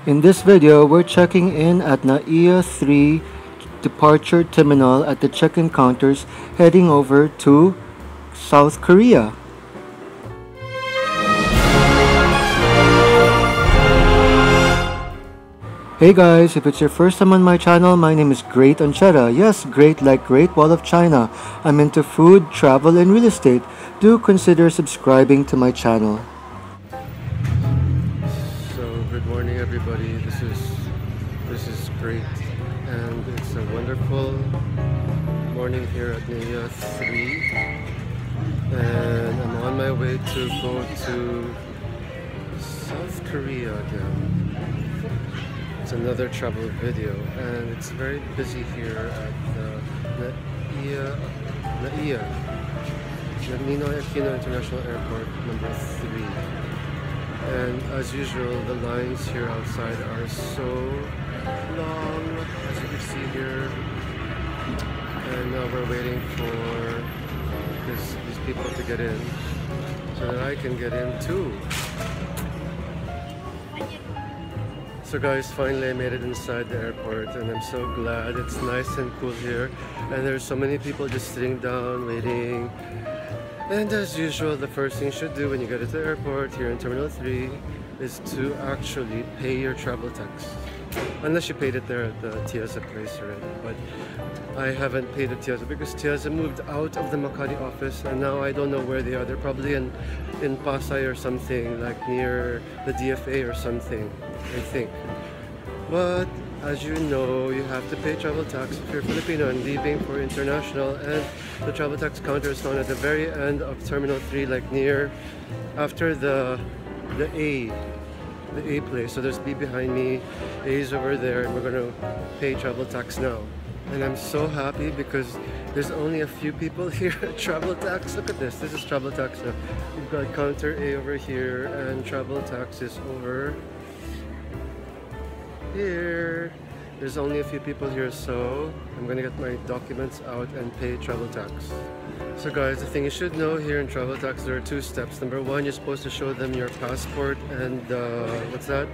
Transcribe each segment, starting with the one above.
In this video, we're checking in at NAIA 3 Departure Terminal at the check-in counters heading over to South Korea. Hey guys, if it's your first time on my channel, my name is Great Ancheta. Yes, great like Great Wall of China. I'm into food, travel, and real estate. Do consider subscribing to my channel. So, good morning everybody. This is Great, and it's a wonderful morning here at NAIA 3. And I'm on my way to go to South Korea again. It's another travel video, and it's very busy here at the NAIA International Airport number 3. And as usual, the lines here outside are so long, as you can see here. And now we're waiting for these people to get in so that I can get in too. So guys, finally I made it inside the airport, and I'm so glad. It's nice and cool here, and there's so many people just sitting down waiting. And as usual, the first thing you should do when you get to the airport here in Terminal 3 is to actually pay your travel tax. Unless you paid it there at the Tiaza place already. But I haven't paid the Tiaza because Tiaza moved out of the Makati office, and now I don't know where they are. They're probably in Pasay or something, like near the DFA or something, I think. But as you know, you have to pay travel tax if you're Filipino and leaving for international, and the travel tax counter is found at the very end of Terminal 3, like near after the A place. So there's B behind me, A is over there, and we're gonna pay travel tax now. And I'm so happy because there's only a few people here at travel tax. Look at this. This is travel tax now. We've got counter A over here, and travel tax is over here. There's only a few people here, so I'm gonna get my documents out and pay travel tax. So guys, the thing you should know here in travel tax, there are two steps. Number one, you're supposed to show them your passport and what's that?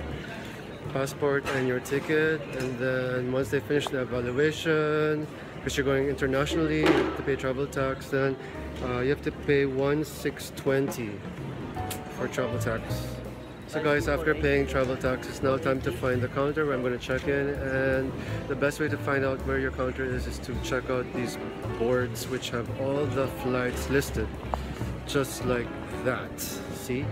Passport and your ticket, and then once they finish the evaluation, because you're going internationally, you have to pay travel tax, then you have to pay 1,620 for travel tax. So guys, after paying travel tax, it's now time to find the counter where I'm going to check in, and the best way to find out where your counter is to check out these boards which have all the flights listed, just like that. See?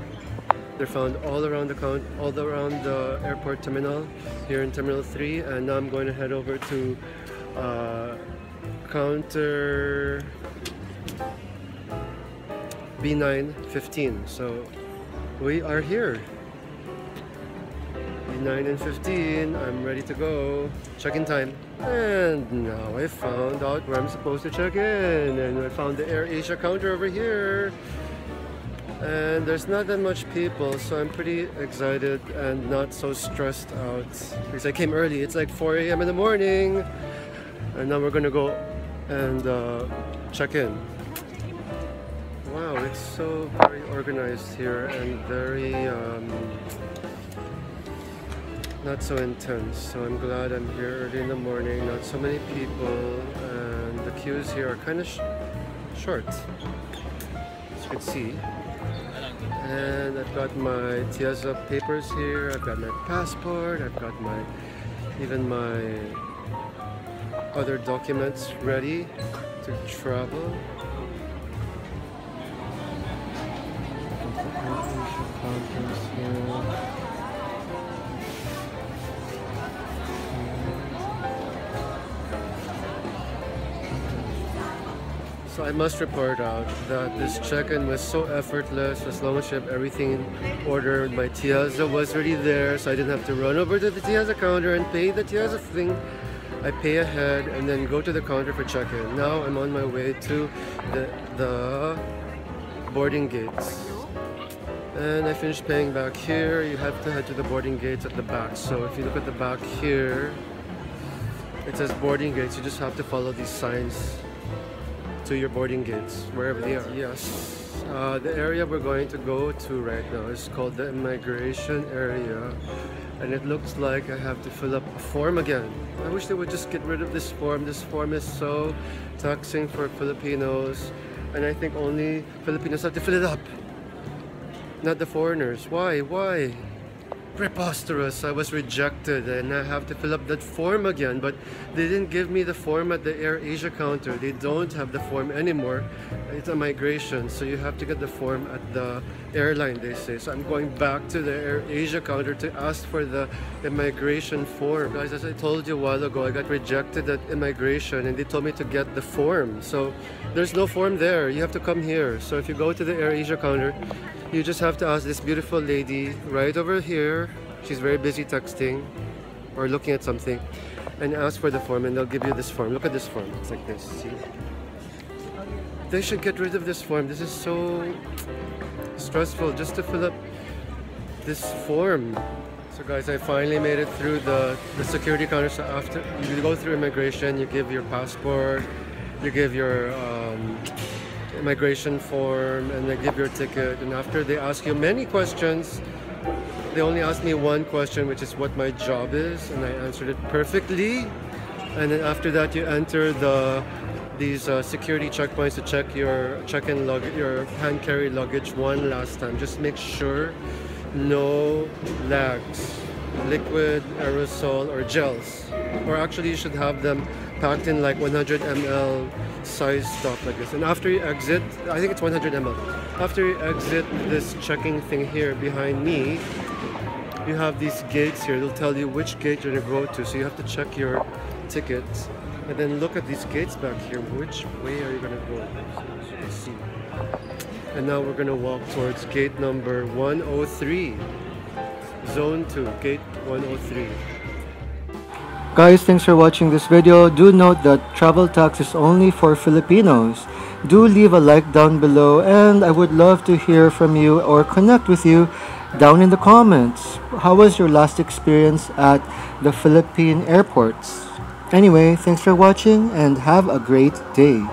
They're found all around the airport terminal here in Terminal 3, and now I'm going to head over to counter B915. So we are here. B9 and 15. I'm ready to go. Check-in time. And now I found out where I'm supposed to check in, and I found the AirAsia counter over here. And there's not that much people, so I'm pretty excited and not so stressed out because I came early. It's like 4 a.m. in the morning, and now we're gonna go and check in. Wow, it's so very organized here and very not so intense. So I'm glad I'm here early in the morning. Not so many people, and the queues here are kind of short, as you can see. And I've got my Tiaza papers here, I've got my passport, I've got even my other documents ready to travel. So I must report out that this check-in was so effortless. As long as you have everything ordered, my Tiaza was already there, so I didn't have to run over to the Tiaza counter and pay the Tiaza thing. I pay ahead and then go to the counter for check-in. Now I'm on my way to the boarding gates. And I finished paying back here. You have to head to the boarding gates at the back. So if you look at the back here, it says boarding gates. You just have to follow these signs to your boarding gates, wherever they are. Yes, The area we're going to go to right now is called the immigration area, and it looks like I have to fill up a form again. I wish they would just get rid of this form. This form is so taxing for Filipinos, and I think only Filipinos have to fill it up, not the foreigners. Why? Why? Preposterous. I was rejected and I have to fill up that form again, but they didn't give me the form at the AirAsia counter. They don't have the form anymore. It's a migration, so you have to get the form at the airline, they say. So I'm going back to the AirAsia counter to ask for the immigration form. Guys, as I told you a while ago, I got rejected at immigration and they told me to get the form. So there's no form there. You have to come here. So if you go to the AirAsia counter, you just have to ask this beautiful lady right over here. She's very busy texting or looking at something, and ask for the form and they'll give you this form. Look at this form. It's like this. See? They should get rid of this form. This is so stressful just to fill up this form. So guys, I finally made it through the security counter. So after you go through immigration, you give your passport, you give your immigration form, and they give your ticket, and after they ask you many questions, they only asked me one question, which is what my job is, and I answered it perfectly. And then after that you enter these security checkpoints to check your check-in luggage, your hand carry luggage one last time. Just make sure no lags, liquid, aerosol, or gels, or actually you should have them packed in like 100 ml size stuff like this. And after you exit, I think it's 100 ml. After you exit this checking thing here behind me, you have these gates here. They'll tell you which gate you're gonna go to. So you have to check your tickets and then look at these gates back here. Which way are you gonna go? So you can see. And now we're gonna walk towards gate number 103. Zone 2, gate 103. Guys, thanks for watching this video. Do note that travel tax is only for Filipinos. Do leave a like down below, and I would love to hear from you or connect with you down in the comments. How was your last experience at the Philippine airports? Anyway, thanks for watching and have a great day.